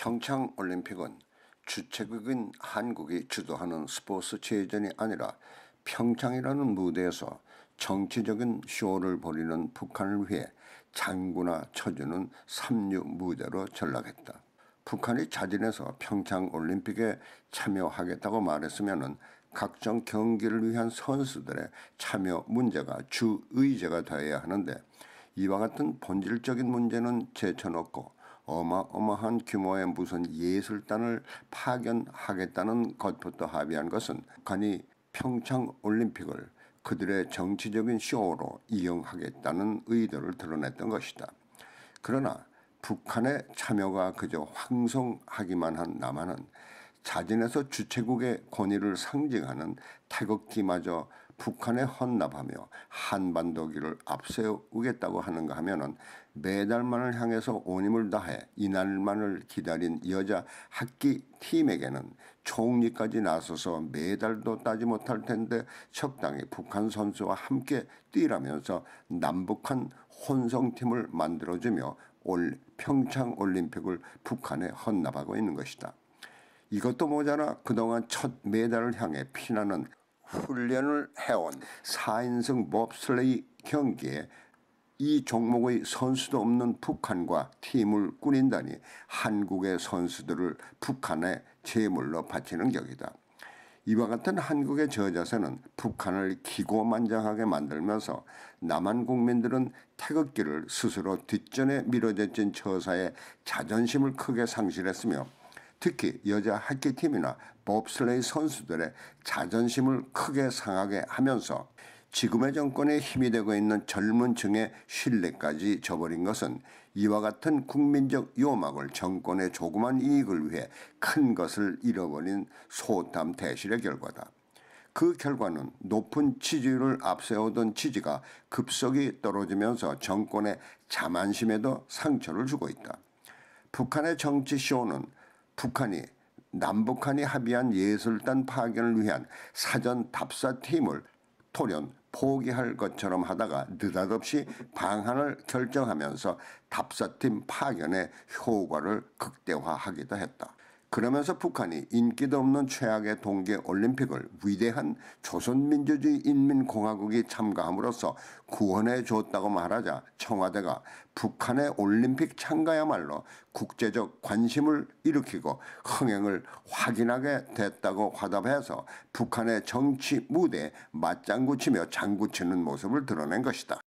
평창올림픽은 주최국인 한국이 주도하는 스포츠 체전이 아니라 평창이라는 무대에서 정치적인 쇼를 벌이는 북한을 위해 장구나 쳐주는 삼류 무대로 전락했다. 북한이 자진해서 평창올림픽에 참여하겠다고 말했으면 각종 경기를 위한 선수들의 참여 문제가 주 의제가 되어야 하는데, 이와 같은 본질적인 문제는 제쳐놓고 어마어마한 규모의 무슨 예술단을 파견하겠다는 것부터 합의한 것은 북한이 평창올림픽을 그들의 정치적인 쇼로 이용하겠다는 의도를 드러냈던 것이다. 그러나 북한의 참여가 그저 황송하기만 한 남한은 자진해서 주최국의 권위를 상징하는 태극기마저 북한에 헌납하며 한반도기를 앞세우겠다고 하는가 하면은, 매달만을 향해서 온 힘을 다해 이날만을 기다린 여자 학기 팀에게는 총리까지 나서서 메달도 따지 못할 텐데 적당히 북한 선수와 함께 뛰라면서 남북한 혼성팀을 만들어주며 올 평창올림픽을 북한에 헌납하고 있는 것이다. 이것도 모자라 그동안 첫 메달을 향해 피나는 훈련을 해온 4인승 봅슬레이 경기에 이 종목의 선수도 없는 북한과 팀을 꾸린다니 한국의 선수들을 북한의 제물로 바치는 격이다. 이와 같은 한국의 저자세는 북한을 기고만장하게 만들면서 남한 국민들은 태극기를 스스로 뒷전에 밀어제친 처사의 자존심을 크게 상실했으며, 특히 여자 하키팀이나 봅슬레이 선수들의 자존심을 크게 상하게 하면서 지금의 정권에 힘이 되고 있는 젊은 층의 신뢰까지 저버린 것은 이와 같은 국민적 요망을 정권의 조그만 이익을 위해 큰 것을 잃어버린 소탐대실의 결과다. 그 결과는 높은 지지율을 앞세우던 지지가 급속히 떨어지면서 정권의 자만심에도 상처를 주고 있다. 북한의 정치쇼는 북한이 남북한이 합의한 예술단 파견을 위한 사전 답사팀을 돌연 포기할 것처럼 하다가 느닷없이 방한을 결정하면서 답사팀 파견의 효과를 극대화하기도 했다. 그러면서 북한이 인기도 없는 최악의 동계올림픽을 위대한 조선민주주의 인민공화국이 참가함으로써 구원해 줬다고 말하자 청와대가 북한의 올림픽 참가야말로 국제적 관심을 일으키고 흥행을 확인하게 됐다고 화답해서 북한의 정치 무대에 맞장구치며 장구치는 모습을 드러낸 것이다.